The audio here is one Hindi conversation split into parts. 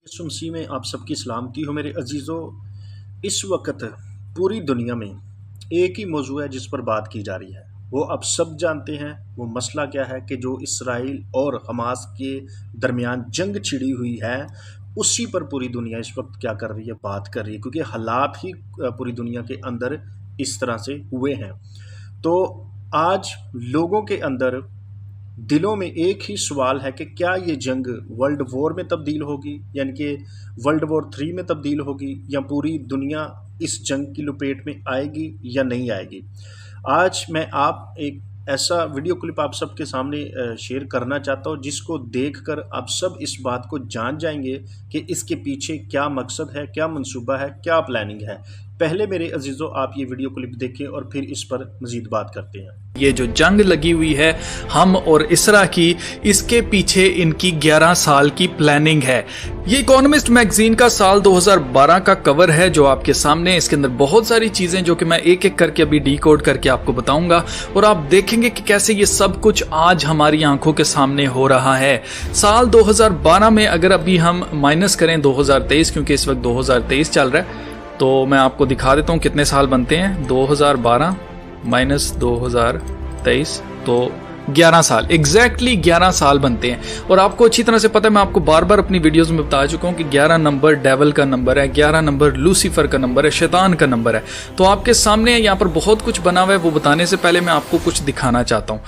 यीशु मसीह में आप सबकी सलामती हो मेरे अजीज़ों। इस वक्त पूरी दुनिया में एक ही मौजू है जिस पर बात की जा रही है। वो आप सब जानते हैं। वो मसला क्या है कि जो इसराइल और हमास के दरमियान जंग छिड़ी हुई है, उसी पर पूरी दुनिया इस वक्त क्या कर रही है, बात कर रही है, क्योंकि हालात ही पूरी दुनिया के अंदर इस तरह से हुए हैं। तो आज लोगों के अंदर दिलों में एक ही सवाल है कि क्या ये जंग वर्ल्ड वॉर में तब्दील होगी, यानी कि वर्ल्ड वॉर 3 में तब्दील होगी, या पूरी दुनिया इस जंग की लपेट में आएगी या नहीं आएगी। आज मैं आप एक ऐसा वीडियो क्लिप आप सबके सामने शेयर करना चाहता हूँ जिसको देखकर आप सब इस बात को जान जाएंगे कि इसके पीछे क्या मकसद है, क्या मंसूबा है, क्या प्लानिंग है। पहले मेरे अजीज़ों आप ये वीडियो क्लिप देखें और फिर इस पर मज़ीद बात करते हैं। ये जो जंग लगी हुई है हम और इसरा की, इसके पीछे इनकी 11 साल की प्लानिंग है। ये इकोनॉमिस्ट मैगजीन का साल 2012 का कवर है जो आपके सामने। इसके अंदर बहुत सारी चीजें जो कि मैं एक एक करके अभी डिकोड करके आपको बताऊंगा और आप देखेंगे कि कैसे ये सब कुछ आज हमारी आंखों के सामने हो रहा है। साल 2012 में अगर अभी हम माइनस करें 2023, क्योंकि इस वक्त 2023 चल रहा है, तो मैं आपको दिखा देता हूं कितने साल बनते हैं। 2012 माइनस 2023 तो 11 साल, एग्जैक्टली 11 साल बनते हैं। और आपको अच्छी तरह से पता है, मैं आपको बार बार अपनी वीडियोस में बता चुका हूं कि 11 नंबर डेविल का नंबर है, 11 नंबर लूसीफर का नंबर है, शैतान का नंबर है। तो आपके सामने यहाँ पर बहुत कुछ बना हुआ है। वो बताने से पहले मैं आपको कुछ दिखाना चाहता हूँ।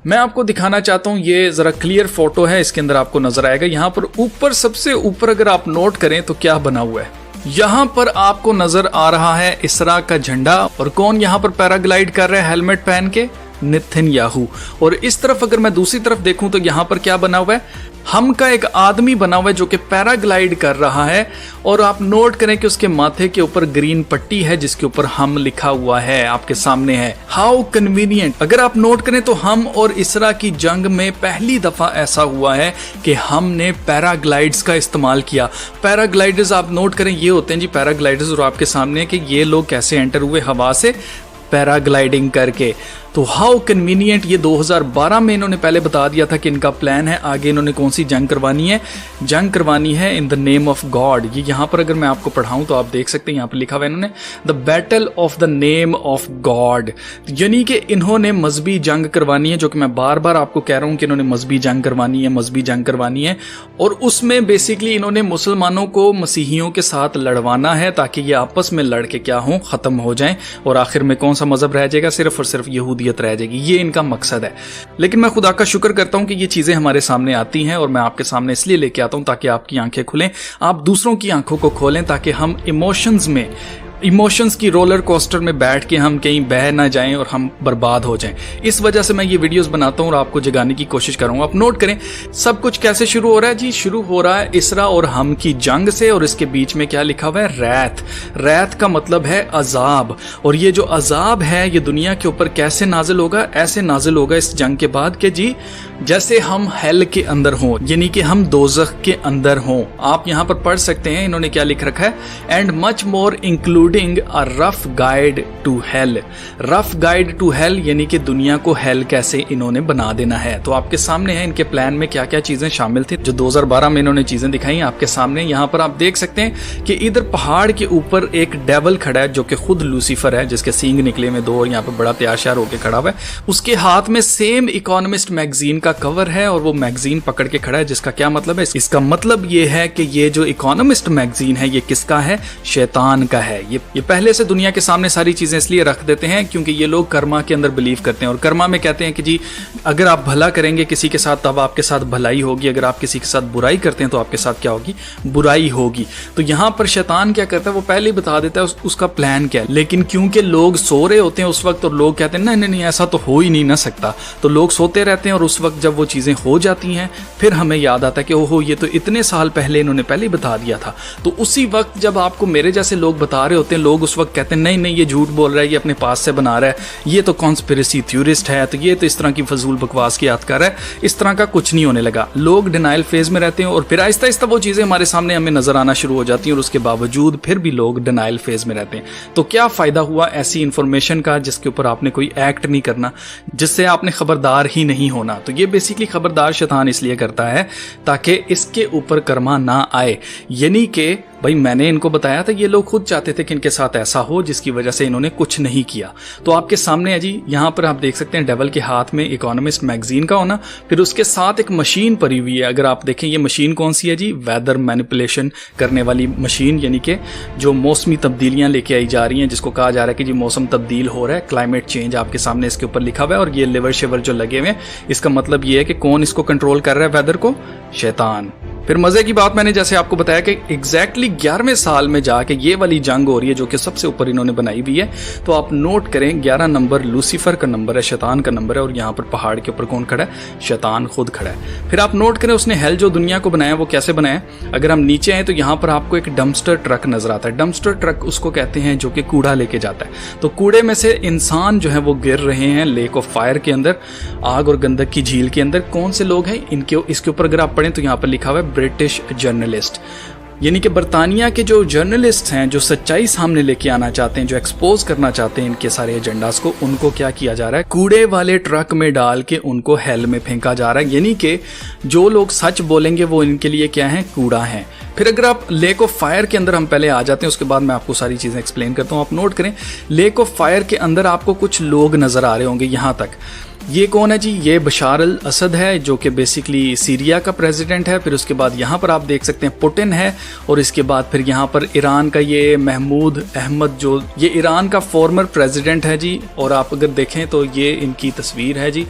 मैं आपको दिखाना चाहता हूँ, ये जरा क्लियर फोटो है, इसके अंदर आपको नजर आएगा। यहाँ पर ऊपर, सबसे ऊपर अगर आप नोट करें तो क्या बना हुआ है, यहाँ पर आपको नजर आ रहा है इसरा का झंडा। और कौन यहाँ पर पैराग्लाइड कर रहा है हेलमेट पहन के? नेतन्याहू। और इस तरफ अगर मैं दूसरी तरफ देखूं तो यहाँ पर क्या बना हुआ है, हम का एक आदमी बना हुआ है जो कि पैराग्लाइड कर रहा है। और आप नोट करें कि उसके माथे के ऊपर ग्रीन पट्टी है जिसके ऊपर हम लिखा हुआ है, आपके सामने है। How convenient. अगर आप नोट करें तो हम और इसरा की जंग में पहली दफा ऐसा हुआ है कि हमने पैराग्लाइड्स का इस्तेमाल किया। पैराग्लाइडर्स आप नोट करें, ये होते हैं जी पैराग्लाइडर्स। और आपके सामने कि ये लोग कैसे एंटर हुए हवा से पैराग्लाइडिंग करके। तो हाउ कन्वीनियंट। ये 2012 में इन्होंने पहले बता दिया था कि इनका प्लान है। आगे इन्होंने कौन सी जंग करवानी है? जंग करवानी है in the name of God. ये यहाँ पर अगर मैं आपको पढ़ाऊं तो आप देख सकते हैं, यहाँ पर लिखा हुआ है इन्होंने the battle of the name of God. यानी कि इन्होंने मजहबी जंग करवानी है, जो कि मैं बार बार आपको कह रहा हूं कि इन्होंने मजहबी जंग करवानी है, मजहबी जंग करवानी है। और उसमें बेसिकली इन्होंने मुसलमानों को मसीहियों के साथ लड़वाना है ताकि ये आपस में लड़ के क्या हो, खत्म हो जाएं। और आखिर में कौन सा मजहब रह जाएगा? सिर्फ और सिर्फ यहूदियत रह जाएगी। ये इनका मकसद है। लेकिन मैं खुदा का शुक्र करता हूं कि ये चीजें हमारे सामने आती हैं और मैं आपके सामने इसलिए लेके आता हूं ताकि आपकी आंखें खुलें, आप दूसरों की आंखों को खोलें, ताकि हम इमोशंस की रोलर कोस्टर में बैठ के हम कहीं बह ना जाएं और हम बर्बाद हो जाएं। इस वजह से मैं ये वीडियोस बनाता हूं और आपको जगाने की कोशिश कर रहा हूं। आप नोट करें सब कुछ कैसे शुरू हो रहा है जी। शुरू हो रहा है इसरा और हम की जंग से, और इसके बीच में क्या लिखा हुआ है? रैत। रैत का मतलब है अजाब। और ये जो अजाब है ये दुनिया के ऊपर कैसे नाजिल होगा? ऐसे नाजिल होगा इस जंग के बाद कि जी जैसे हम हेल के अंदर हों, यानी कि हम दोज़ख के अंदर हों। आप यहां पर पढ़ सकते हैं, इन्होंने क्या लिख रखा है, and much more including a rough guide to hell. Rough guide to hell यानी कि दुनिया को हेल कैसे इन्होंने बना देना है। तो आपके सामने है इनके प्लान में क्या क्या चीजें शामिल थी, जो 2012 में इन्होंने चीजें दिखाई आपके सामने। यहाँ पर आप देख सकते हैं कि इधर पहाड़ के ऊपर एक डेविल खड़ा है जो कि खुद लूसीफर है, जिसके सींग निकले में दो, और यहाँ पर बड़ा तैयार होकर खड़ा हुआ है। उसके हाथ में सेम इकोनॉमिस्ट मैगजीन का कवर है और वो मैगजीन पकड़ के खड़ा है, जिसका क्या मतलब है? इसका मतलब ये है कि ये जो इकोनॉमिस्ट मैगजीन है ये किसका है? शैतान का है। ये पहले से दुनिया के सामने सारी चीजें इसलिए रख देते हैं क्योंकि ये लोग कर्मा के अंदर बिलीव करते हैं। और कर्मा में कहते हैं कि जी अगर आप भला करेंगे किसी के साथ तब आपके साथ भलाई होगी, अगर आप किसी के साथ बुराई करते हैं तो आपके साथ क्या होगी? बुराई होगी। तो यहाँ पर शैतान क्या करता है, वो पहले ही बता देता है उसका प्लान क्या है। लेकिन क्योंकि लोग सो रहे होते हैं उस वक्त और लोग कहते हैं नहीं नहीं नहीं ऐसा तो हो ही नहीं ना सकता, तो लोग सोते रहते हैं। और उस वक्त जब वो चीजें हो जाती हैं फिर हमें याद आता है कि ओहो ये तो इतने साल पहले इन्होंने पहले ही बता दिया था। तो उसी वक्त जब आपको मेरे जैसे लोग बता रहे होते हैं, लोग उस वक्त कहते हैं नहीं नहीं ये झूठ बोल रहा है, ये अपने पास से बना रहा है, ये तो कॉन्स्पिरेसी थ्योरिस्ट है, तो ये तो इस तरह की फजूल बकवास की याद कर रहा है। इस तरह का कुछ नहीं होने लगा। लोग डिनाइल फेज में रहते हैं और फिर आहिस्ता आहिस्ता वो चीजें हमारे सामने हमें नजर आना शुरू हो जाती हैं और उसके बावजूद फिर भी लोग डिनाइल फेज में रहते हैं। तो क्या फायदा हुआ ऐसी इंफॉर्मेशन का जिसके ऊपर आपने कोई एक्ट नहीं करना, जिससे आपने खबरदार ही नहीं होना? तो ये ये बेसिकली खबरदार शैतान इसलिए करता है ताकि इसके ऊपर कर्मा ना आए। यानी कि भाई मैंने इनको बताया था, ये लोग खुद चाहते थे कि इनके साथ ऐसा हो जिसकी वजह से इन्होंने कुछ नहीं किया। तो आपके सामने है जी, यहाँ पर आप देख सकते हैं डेवल के हाथ में इकोनॉमिस्ट मैगजीन का होना, फिर उसके साथ एक मशीन पड़ी हुई है। अगर आप देखें ये मशीन कौन सी है जी, वेदर मैनिपुलेशन करने वाली मशीन, यानी कि जो मौसमी तब्दीलियां लेके आई जा रही हैं, जिसको कहा जा रहा है कि जी मौसम तब्दील हो रहा है, क्लाइमेट चेंज आपके सामने इसके ऊपर लिखा हुआ है। और ये लिवर शिवर जो लगे हुए हैं, इसका मतलब ये है कि कौन इसको कंट्रोल कर रहा है वेदर को, शैतान। फिर मजे की बात, मैंने जैसे आपको बताया कि एग्जैक्टली 11वें साल में जाके ये वाली जंग हो रही है जो कि सबसे ऊपर इन्होंने बनाई हुई है। तो आप नोट करें 11 नंबर लूसीफर का नंबर है, शैतान का नंबर है, और यहाँ पर पहाड़ के ऊपर कौन खड़ा है, शैतान खुद खड़ा है। फिर आप नोट करें उसने हेल जो दुनिया को बनाया वो कैसे बनाया। अगर हम नीचे आए तो यहाँ पर आपको एक डंपस्टर ट्रक नजर आता है। डंपस्टर ट्रक उसको कहते हैं जो कि कूड़ा लेके जाता है। तो कूड़े में से इंसान जो है वो गिर रहे हैं लेक ऑफ फायर के अंदर, आग और गंधक की झील के अंदर। कौन से लोग हैं इनके, इसके ऊपर अगर आप पढ़ें तो यहाँ पर लिखा हुआ है ब्रिटिश जर्नलिस्ट, यानी कि बरतानिया के जो जर्नलिस्ट हैं, जो सच्चाई सामने लेके आना चाहते हैं, जो एक्सपोज करना चाहते हैं इनके सारे एजेंडास को, उनको क्या किया जा रहा है, कूड़े वाले ट्रक में डाल के उनको हेल में फेंका जा रहा है। यानी कि जो लोग सच बोलेंगे वो इनके लिए क्या है, कूड़ा है। फिर अगर आप लेक ऑफ फायर के अंदर हम पहले आ जाते हैं, उसके बाद मैं आपको सारी चीजें एक्सप्लेन करता हूं। आप नोट करें लेक ऑफ फायर के अंदर आपको कुछ लोग नजर आ रहे होंगे यहां तक। ये कौन है जी, ये बशार अल असद है जो कि बेसिकली सीरिया का प्रेसिडेंट है। फिर उसके बाद यहाँ पर आप देख सकते हैं पुतिन है, और इसके बाद फिर यहाँ पर ईरान का ये महमूद अहमद, जो ये ईरान का फॉर्मर प्रेसिडेंट है जी। और आप अगर देखें तो ये इनकी तस्वीर है जी,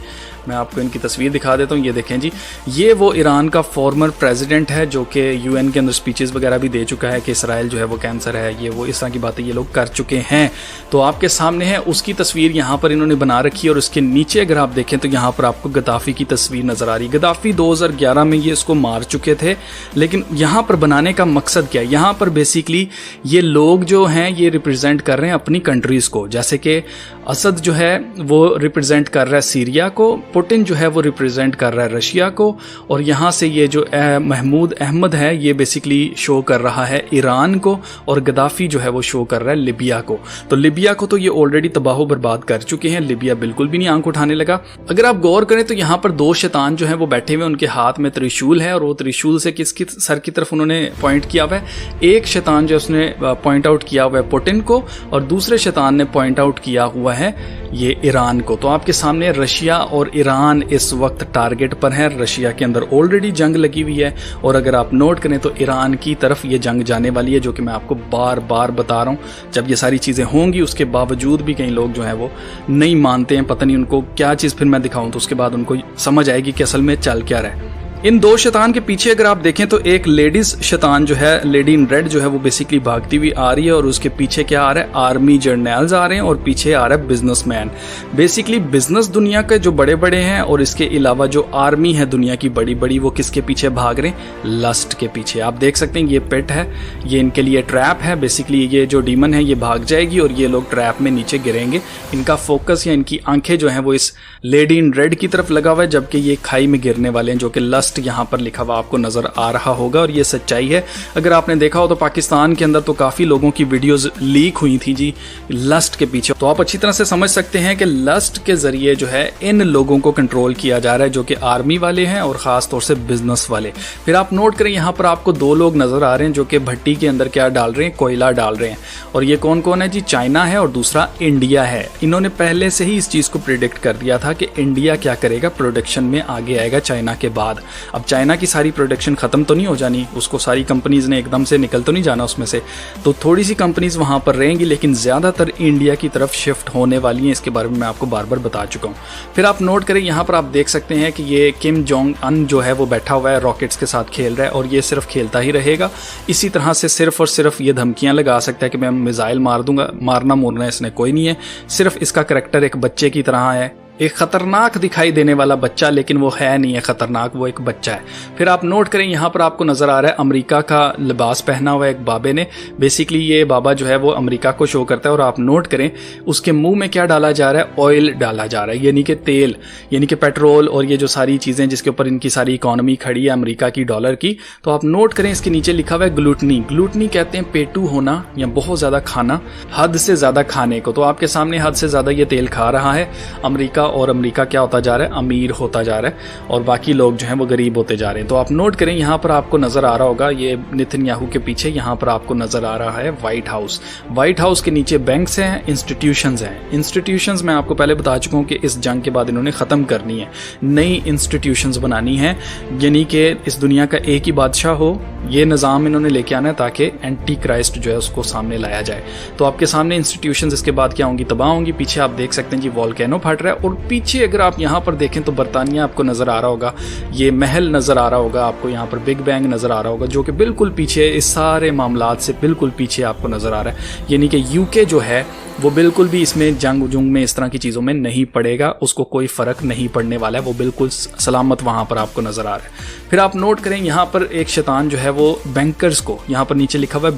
मैं आपको इनकी तस्वीर दिखा देता हूँ। ये देखें जी, ये वो ईरान का फॉर्मर प्रेसिडेंट है जो कि यूएन के अंदर स्पीचेस वगैरह भी दे चुका है कि इसराइल जो है वो कैंसर है, ये वो इस तरह की बातें ये लोग कर चुके हैं। तो आपके सामने है उसकी तस्वीर यहाँ पर इन्होंने बना रखी है। और उसके नीचे अगर आप देखें तो यहाँ पर आपको गद्दाफी की तस्वीर नजर आ रही है। गद्दाफी 2011 में ये इसको मार चुके थे, लेकिन यहाँ पर बनाने का मकसद क्या है, यहाँ पर बेसिकली ये लोग जो हैं ये रिप्रेजेंट कर रहे हैं अपनी कंट्रीज को। जैसे कि असद जो है वो रिप्रेजेंट कर रहा है सीरिया को, पुतिन जो है वो रिप्रेजेंट कर रहा है रशिया को, और यहाँ से ये जो महमूद अहमद है ये बेसिकली शो कर रहा है ईरान को, और गद्दाफी जो है वो शो कर रहा है लिबिया को। तो लिबिया को तो ये ऑलरेडी तबाह बर्बाद कर चुके हैं, लिबिया बिल्कुल भी नहीं आंख उठाने लगा। अगर आप गौर करें तो यहाँ पर दो शैतान जो है वो बैठे हुए, उनके हाथ में त्रिशूल है, और वो त्रिशूल से किसकी सर की तरफ उन्होंने पॉइंट किया हुआ है। एक शैतान जो उसने पॉइंट आउट किया हुआ है पुतिन को, और दूसरे शैतान ने पॉइंट आउट किया हुआ है ये ईरान को। तो आपके सामने रशिया और ईरान इस वक्त टारगेट पर है। रशिया के अंदर ऑलरेडी जंग लगी हुई है, और अगर आप नोट करें तो ईरान की तरफ ये जंग जाने वाली है, जो कि मैं आपको बार बार बता रहा हूं। जब ये सारी चीजें होंगी उसके बावजूद भी कई लोग जो हैं वो नहीं मानते हैं, पता नहीं उनको क्या चीज फिर मैं दिखाऊं तो उसके बाद उनको समझ आएगी कि असल में चल क्या रहा है। इन दो शैतान के पीछे अगर आप देखें तो एक लेडीज शैतान जो है, लेडी इन रेड जो है वो बेसिकली भागती हुई आ रही है, और उसके पीछे क्या आ रहा है, आर्मी जर्नल्स आ रहे हैं, और पीछे आ रहा है बिजनेसमैन। बेसिकली बिजनेस दुनिया के जो बड़े बड़े हैं, और इसके अलावा जो आर्मी है दुनिया की बड़ी बड़ी, वो किसके पीछे भाग रहे हैं, लस्ट के पीछे। आप देख सकते हैं ये पेट है, ये इनके लिए ट्रैप है। बेसिकली ये जो डीमन है ये भाग जाएगी और ये लोग ट्रैप में नीचे गिरेंगे। इनका फोकस या इनकी आंखें जो है वो इस लेडी इन रेड की तरफ लगा हुआ है, जबकि ये खाई में गिरने वाले हैं, जो कि लस्ट यहाँ पर लिखा हुआ आपको नजर आ रहा होगा। और ये सच्चाई है। अगर आपने देखा हो तो पाकिस्तान के अंदर तो काफी लोगों की वीडियोस लीक हुई थी जी लस्ट के पीछे। तो आप अच्छी तरह से समझ सकते हैं कि लस्ट के जरिए जो है इन लोगों को कंट्रोल किया जा रहा है, जो कि आर्मी वाले हैं और खास तौर से बिजनेस वाले। फिर आप नोट करें यहाँ पर आपको दो लोग नजर आ रहे हैं जो कि भट्टी के अंदर क्या डाल रहे हैं, कोयला डाल रहे हैं। और ये कौन कौन है जी, चाइना है और दूसरा इंडिया है। इन्होंने पहले से ही इस चीज को प्रिडिक्ट कर दिया था कि इंडिया क्या करेगा, प्रोडक्शन में आगे आएगा चाइना के बाद। अब चाइना की सारी प्रोडक्शन खत्म तो नहीं हो जानी, उसको सारी कंपनीज ने एकदम से निकल तो नहीं जाना उसमें से, तो थोड़ी सी कंपनीज वहां पर रहेंगी, लेकिन ज्यादातर इंडिया की तरफ शिफ्ट होने वाली हैं। इसके बारे में मैं आपको बार बार बता चुका हूं। फिर आप नोट करें यहाँ पर आप देख सकते हैं कि ये किम जोंग अन जो है वो बैठा हुआ है, रॉकेट्स के साथ खेल रहा है, और ये सिर्फ खेलता ही रहेगा। इसी तरह से सिर्फ और सिर्फ ये धमकियां लगा सकता है कि मैं मिसाइल मार दूंगा। मारना मोरना इसने कोई नहीं है, सिर्फ इसका करैक्टर एक बच्चे की तरह है, एक खतरनाक दिखाई देने वाला बच्चा, लेकिन वो है नहीं है खतरनाक, वो एक बच्चा है। फिर आप नोट करें यहाँ पर आपको नजर आ रहा है अमेरिका का लिबास पहना हुआ एक बाबे ने। बेसिकली ये बाबा जो है वो अमेरिका को शो करता है। और आप नोट करें उसके मुंह में क्या डाला जा रहा है, ऑयल डाला जा रहा है, यानी कि तेल, यानी कि पेट्रोल, और ये जो सारी चीजें जिसके ऊपर इनकी सारी इकोनॉमी खड़ी है अमेरिका की, डॉलर की। तो आप नोट करें इसके नीचे लिखा हुआ है ग्लूटनी। ग्लूटनी कहते हैं पेटू होना या बहुत ज्यादा खाना, हद से ज्यादा खाने को। तो आपके सामने हद से ज्यादा ये तेल खा रहा है। अमेरिका और अमेरिका क्या होता जा रहा है, अमीर होता जा रहा है और बाकी लोग जो हैं वो गरीब होते जा रहे हैं। तो आप नोट करें, यहाँ पर आपको नज़र आ रहा होगा ये नेतन्याहू के पीछे यहाँ पर आपको नज़र आ रहा है व्हाइट हाउस। व्हाइट हाउस के नीचे बैंक्स हैं, इंस्टीट्यूशंस हैं। इंस्टीट्यूशंस मैं आपको पहले बता चुका हूँ कि इस जंग के बाद इन्होंने ख़त्म करनी है, नई इंस्टीट्यूशंस बनानी है, यानी कि इस दुनिया का एक ही बादशाह हो, ये निज़ाम इन्होंने लेके आना है ताकि एंटी क्राइस्ट जो है उसको सामने लाया जाए। तो आपके सामने इंस्टीट्यूशंस इसके बाद क्या होंगी, तबाह होंगी। पीछे आप देख सकते हैं जी वॉल्केनो फट रहा है और पीछे अगर आप यहाँ पर देखें तो बरतानिया आपको नज़र आ रहा होगा, ये महल नज़र आ रहा होगा आपको, यहाँ पर बिग बैंग नज़र आ रहा होगा जो कि बिल्कुल पीछे इस सारे मामलात से बिल्कुल पीछे आपको नज़र आ रहा है। यानी कि यूके जो है वो बिल्कुल भी इसमें जंग जुंग में इस तरह की चीज़ों में नहीं पड़ेगा, उसको कोई फ़र्क नहीं पड़ने वाला है, वो बिल्कुल सलामत वहाँ पर आपको नज़र आ रहा है। फिर आप नोट करें यहाँ पर एक शैतान जो है वो बैंकर्स को, यहाँ पर नीचे लिखा हुआ है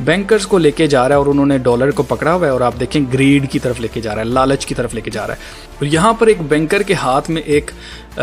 बैंकर्स को लेके जा रहा है और उन्होंने डॉलर को पकड़ा हुआ है और आप देखें ग्रीड की तरफ लेके जा रहा है, लालच की तरफ लेके जा रहा है। और यहाँ पर एक बैंकर के हाथ में एक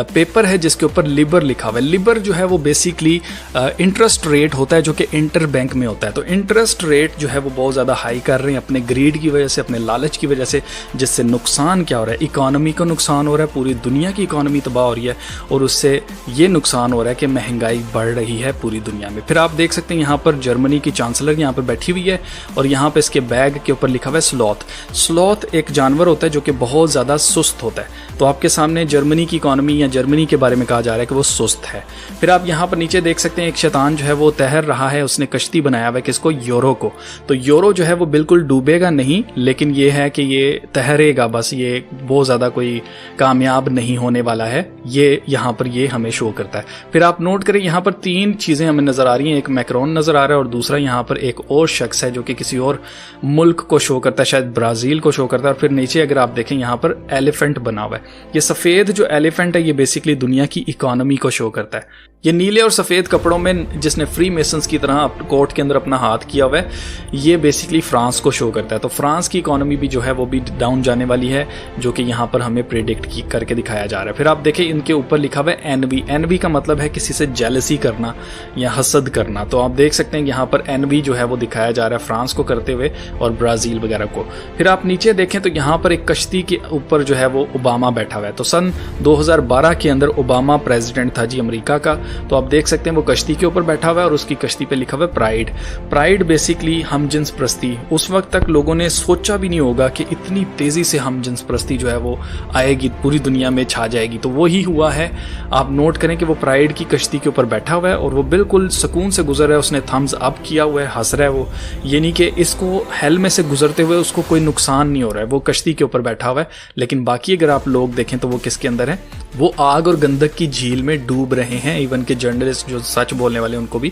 पेपर है जिसके ऊपर लिबर लिखा हुआ है। लिबर जो है वो बेसिकली इंटरेस्ट रेट होता है जो कि इंटर बैंक में होता है। तो इंटरेस्ट रेट जो है वो बहुत ज़्यादा हाई कर रहे हैं अपने ग्रीड की वजह से, अपने लालच की वजह से, जिससे नुकसान क्या हो रहा है, इकॉनमी को नुकसान हो रहा है, पूरी दुनिया की इकॉनमी तबाह हो रही है और उससे ये नुकसान हो रहा है कि महंगाई बढ़ रही है पूरी दुनिया में। फिर आप देख सकते हैं यहाँ पर जर्मनी की चांसलर यहाँ पर बैठी हुई है और यहाँ पर इसके बैग के ऊपर लिखा हुआ है स्लॉथ एक जानवर होता है जो कि बहुत ज़्यादा सुस्त होता है। तो आपके सामने जर्मनी की इकॉनमी या जर्मनी के बारे में कहा जा रहा है कि वो सुस्त है। फिर आप यहाँ पर नीचे देख सकते हैं एक शैतान जो है वो तैर रहा है, उसने कश्ती बनाया हुआ है किसको, यूरो को। तो यूरो जो है वो बिल्कुल डूबेगा नहीं, लेकिन ये है कि ये तैरेगा बस, ये बहुत ज़्यादा कोई कामयाब नहीं होने वाला है, ये यहाँ पर ये हमें शो करता है। फिर आप नोट करें यहाँ पर तीन चीज़ें हमें नज़र आ रही हैं, एक मैक्रोन नज़र आ रहा है और दूसरा यहाँ पर एक और शख्स है जो कि किसी और मुल्क को शो करता है, शायद ब्राज़ील को शो करता है। और फिर नीचे अगर आप देखें यहाँ पर एलिफेंट बना हुआ है, ये सफ़ेद जो एलिफेंट है ये बेसिकली दुनिया की इकोनॉमी को शो करता है। ये नीले और सफ़ेद कपड़ों में जिसने फ्री मेसन्स की तरह कोर्ट के अंदर अपना हाथ किया हुआ है, ये बेसिकली फ्रांस को शो करता है। तो फ्रांस की इकोनॉमी भी जो है वो भी डाउन जाने वाली है, जो कि यहाँ पर हमें प्रेडिक्ट करके दिखाया जा रहा है। फिर आप देखें इनके ऊपर लिखा हुआ है एनवी। एनवी का मतलब है किसी से जेलसी करना या हसद करना। तो आप देख सकते हैं यहाँ पर एनवी जो है वो दिखाया जा रहा है फ्रांस को करते हुए और ब्राज़ील वगैरह को। फिर आप नीचे देखें तो यहाँ पर एक कश्ती के ऊपर जो है वो ओबामा बैठा हुआ है। तो सन 2012 के अंदर ओबामा प्रेसिडेंट था जी अमेरिका का। तो आप देख सकते हैं वो कश्ती के ऊपर बैठा हुआ है और उसकी कश्ती पे लिखा हुआ है प्राइड। प्राइड बेसिकली हमजिन्स प्रस्ती। उस वक्त तक लोगों ने सोचा भी नहीं होगा कि इतनी तेजी से हमजिन्स प्रस्ती जो है वो आएगी, पूरी दुनिया में छा जाएगी। तो वही हुआ है। आप नोट करें कि वो प्राइड की कश्ती के ऊपर बैठा हुआ है और वो बिल्कुल सुकून से गुजर रहा है, उसने थम्स अप किया हुआ है, हंस रहा है वो, यानी कि इसको हेल में से गुजरते हुए उसको कोई नुकसान नहीं हो रहा है, वो कश्ती के ऊपर बैठा हुआ है। लेकिन बाकी अगर आप लोग देखें तो वो किसके अंदर है, वो आग और गंधक की झील में डूब रहे हैं। इवन के जर्नलिस्ट जो सच बोलने वाले उनको भी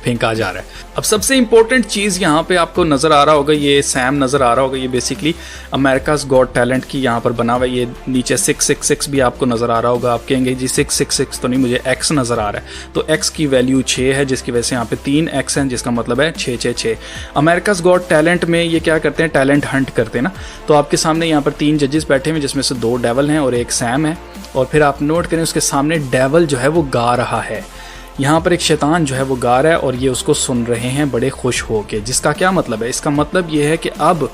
फेंका जा रहा है। अब सबसे इंपॉर्टेंट चीज़ यहाँ पे आपको नज़र आ रहा होगा, ये सैम नज़र आ रहा होगा, ये बेसिकली अमेरिकाज गॉट टैलेंट की यहाँ पर बना हुआ है। ये नीचे 666 भी आपको नज़र आ रहा होगा। आप कहेंगे जी 666 तो नहीं, मुझे एक्स नज़र आ रहा है। तो एक्स की वैल्यू 6 है, जिसकी वजह से यहाँ पे 3 एक्स हैं, जिसका मतलब है 666। अमेरिकाज गॉट टैलेंट में ये क्या करते हैं, टैलेंट हंट करते हैं ना। तो आपके सामने यहाँ पर 3 जजेस बैठे हुए, जिसमें से 2 डेवल हैं और एक सैम है। और फिर आप नोट करें उसके सामने डेवल जो है वो गा रहा है, यहाँ पर एक शैतान जो है वो गा रहा है और ये उसको सुन रहे हैं बड़े खुश होके। जिसका क्या मतलब है, इसका मतलब ये है कि अब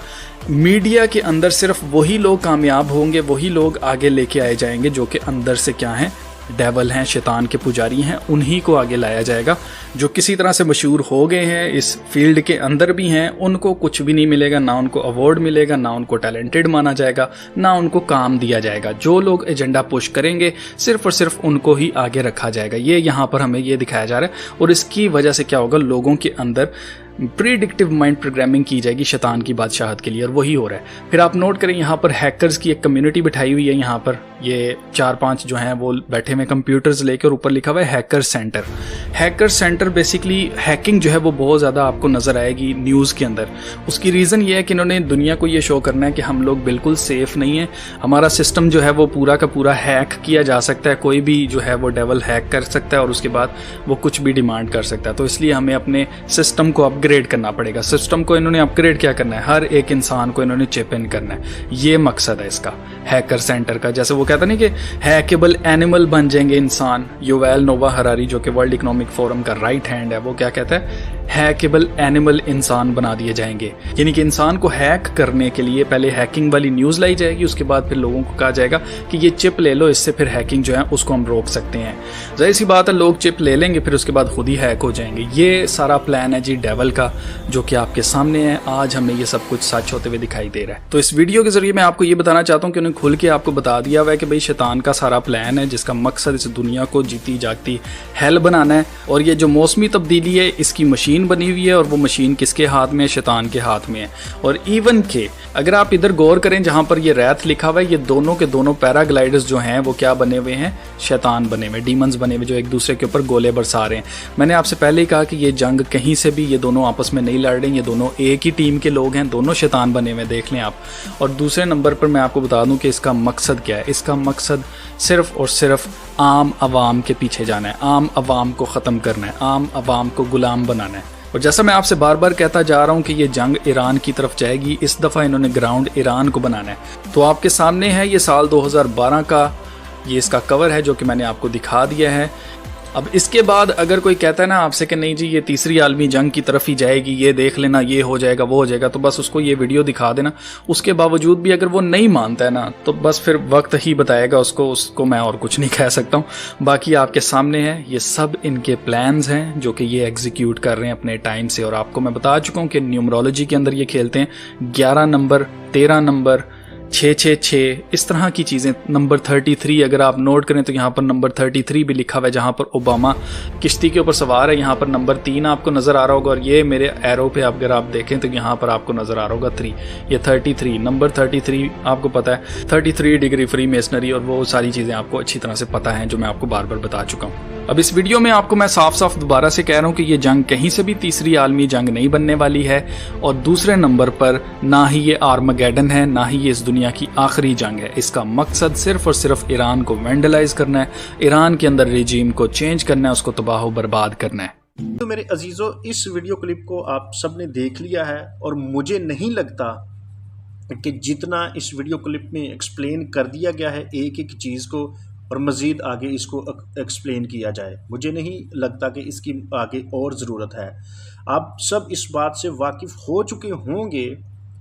मीडिया के अंदर सिर्फ वही लोग कामयाब होंगे, वही लोग आगे लेके आए जाएंगे जो कि अंदर से क्या हैं, डेवल हैं, शैतान के पुजारी हैं। उन्हीं को आगे लाया जाएगा जो किसी तरह से मशहूर हो गए हैं, इस फील्ड के अंदर भी हैं। उनको कुछ भी नहीं मिलेगा, ना उनको अवार्ड मिलेगा, ना उनको टैलेंटेड माना जाएगा, ना उनको काम दिया जाएगा। जो लोग एजेंडा पुश करेंगे सिर्फ और सिर्फ उनको ही आगे रखा जाएगा। ये यहाँ पर हमें ये दिखाया जा रहा है और इसकी वजह से क्या होगा, लोगों के अंदर प्रीडिक्टिव माइंड प्रोग्रामिंग की जाएगी शैतान की बादशाहत के लिए, और वही हो रहा है। फिर आप नोट करें यहाँ पर हैकर्स की एक कम्युनिटी बिठाई हुई है। यहाँ पर ये 4-5 जो हैं वो बैठे हुए कंप्यूटर्स लेकर, ऊपर लिखा हुआ है hacker centre. Hacker centre basically hacking जो है वो बहुत ज़्यादा आपको नज़र आएगी न्यूज़ के अंदर। उसकी रीज़न ये है कि इन्होंने दुनिया को ये शो करना है कि हम लोग बिल्कुल सेफ़ नहीं है, हमारा सिस्टम जो है वो पूरा का पूरा हैक किया जा सकता है, कोई भी जो है वो डेवल हैक कर सकता है और उसके बाद वो कुछ भी डिमांड कर सकता है। तो इसलिए हमें अपने सिस्टम को अपग्रेड करना पड़ेगा। सिस्टम को इन्होंने अपग्रेड क्या करना है, हर एक इंसान को इन्होंने चिप इन करना है। ये मकसद है इसका हैकर सेंटर का। जैसे वो कहता नहीं कि हैकेबल एनिमल बन जाएंगे इंसान। युवैल नोवा हरारी जो कि वर्ल्ड इकोनॉमिक फोरम का राइट हैंड है, वो क्या कहता है, हैकेबल एनिमल इंसान बना दिए जाएंगे। यानी कि इंसान को हैक करने के लिए पहले हैकिंग वाली न्यूज़ लाई जाएगी, उसके बाद फिर लोगों को कहा जाएगा कि ये चिप ले लो, इससे फिर हैकिंग जो है उसको हम रोक सकते हैं। जाहिर सी बात है, लोग चिप ले लेंगे, फिर उसके बाद खुद ही हैक हो जाएंगे। ये सारा प्लान है जी डेवल का, जो कि आपके सामने है। आज हमें ये सब कुछ सच होते हुए दिखाई दे रहा है। तो इस वीडियो के जरिए मैं आपको ये बताना चाहता हूँ कि उन्हें खुल के आपको बता दिया हुआ है कि भाई शैतान का सारा प्लान है, जिसका मकसद इस दुनिया को जीती जागती हेल बनाना है। और ये जो मौसमी तब्दीली है, इसकी मशीन बनी हुई है, और वो मशीन किसके हाथ में है? शैतान के हाथ में है। और इवन के अगर आप इधर गौर करें, जहां पर ये रैत लिखा हुआ है, ये दोनों के दोनों पैराग्लाइडर्स जो हैं वो क्या बने हुए हैं? शैतान बने हुए, डीमंस बने हुए, जो एक दूसरे के ऊपर गोले बरसा रहे हैं। मैंने आपसे पहले ही कहा कि ये जंग कहीं से भी, ये दोनों आपस में नहीं लड़ रहे, ये दोनों एक ही टीम के लोग हैं, दोनों शैतान बने हुए, देख लें आप। और दूसरे नंबर पर मैं आपको बता दूं कि इसका मकसद क्या है। इसका मकसद सिर्फ और सिर्फ आम आवाम के पीछे जाना है, आम आवाम को ख़त्म करना है, आम आवाम को गुलाम बनाना है। और जैसा मैं आपसे बार बार कहता जा रहा हूं कि ये जंग ईरान की तरफ जाएगी, इस दफ़ा इन्होंने ग्राउंड ईरान को बनाना है। तो आपके सामने है ये साल 2012 का ये इसका कवर है, जो कि मैंने आपको दिखा दिया है। अब इसके बाद अगर कोई कहता है ना आपसे कि नहीं जी ये तीसरी आलमी जंग की तरफ ही जाएगी, ये देख लेना, ये हो जाएगा, वो हो जाएगा, तो बस उसको ये वीडियो दिखा देना। उसके बावजूद भी अगर वो नहीं मानता है ना, तो बस फिर वक्त ही बताएगा उसको मैं और कुछ नहीं कह सकता हूँ। बाकी आपके सामने है, ये सब इनके प्लान्स हैं जो कि ये एग्जीक्यूट कर रहे हैं अपने टाइम से। और आपको मैं बता चुका हूँ कि न्यूमरोलॉजी के अंदर ये खेलते हैं 11 नंबर, 13 नंबर, 666, इस तरह की चीज़ें। नंबर 33 अगर आप नोट करें तो यहाँ पर नंबर 33 भी लिखा हुआ है, जहाँ पर ओबामा किश्ती के ऊपर सवार है। यहाँ पर नंबर 3 आपको नज़र आ रहा होगा, और ये मेरे एरो पे अगर आप देखें तो यहाँ पर आपको नज़र आ रहा होगा 3। ये 33 नंबर 33 आपको पता है, 33 डिग्री फ्री मेसनरी, और वो सारी चीज़ें आपको अच्छी तरह से पता हैं, जो मैं आपको बार बार बता चुका हूँ। अब इस वीडियो में आपको मैं साफ साफ दोबारा से कह रहा हूँ कि ये जंग कहीं से भी तीसरी आलमी जंग नहीं बनने वाली है। और दूसरे नंबर पर ना ही ये आर्मगेडन है, ना ही ये इस दुनिया की आखिरी जंग है। इसका मकसद सिर्फ और सिर्फ ईरान को वेंडलाइज करना है, ईरान के अंदर रिजीम को चेंज करना है, उसको तबाह बर्बाद करना है। तो मेरे अजीजों, इस वीडियो क्लिप को आप सबने देख लिया है, और मुझे नहीं लगता कि जितना इस वीडियो क्लिप में एक्सप्लेन कर दिया गया है एक एक चीज़ को, और मज़ीद आगे इसको एक्सप्लेन किया जाए, मुझे नहीं लगता कि इसकी आगे और ज़रूरत है। आप सब इस बात से वाकिफ़ हो चुके होंगे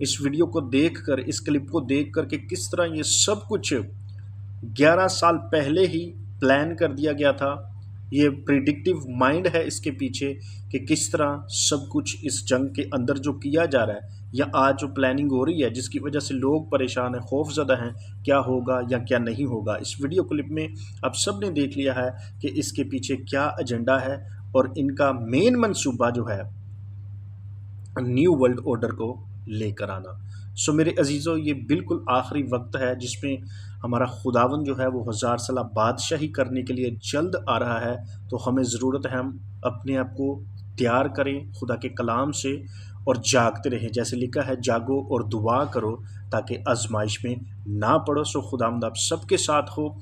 इस वीडियो को देखकर, इस क्लिप को देखकर, कि किस तरह ये सब कुछ 11 साल पहले ही प्लान कर दिया गया था। ये प्रिडिक्टिव माइंड है इसके पीछे कि किस तरह सब कुछ इस जंग के अंदर जो किया जा रहा है, या आज जो प्लानिंग हो रही है, जिसकी वजह से लोग परेशान हैं, खौफज़दा हैं, क्या होगा या क्या नहीं होगा। इस वीडियो क्लिप में आप सब ने देख लिया है कि इसके पीछे क्या एजेंडा है, और इनका मेन मंसूबा जो है न्यू वर्ल्ड ऑर्डर को लेकर आना। सो मेरे अजीज़ों, ये बिल्कुल आखिरी वक्त है जिसमें हमारा खुदावन जो है वो 1000 साल बादशाही करने के लिए जल्द आ रहा है। तो हमें ज़रूरत है हम अपने आप को तैयार करें खुदा के कलाम से, और जागते रहें। जैसे लिखा है, जागो और दुआ करो ताकि आजमाइश में ना पड़ो। सो खुदावंद आप सबके साथ हो।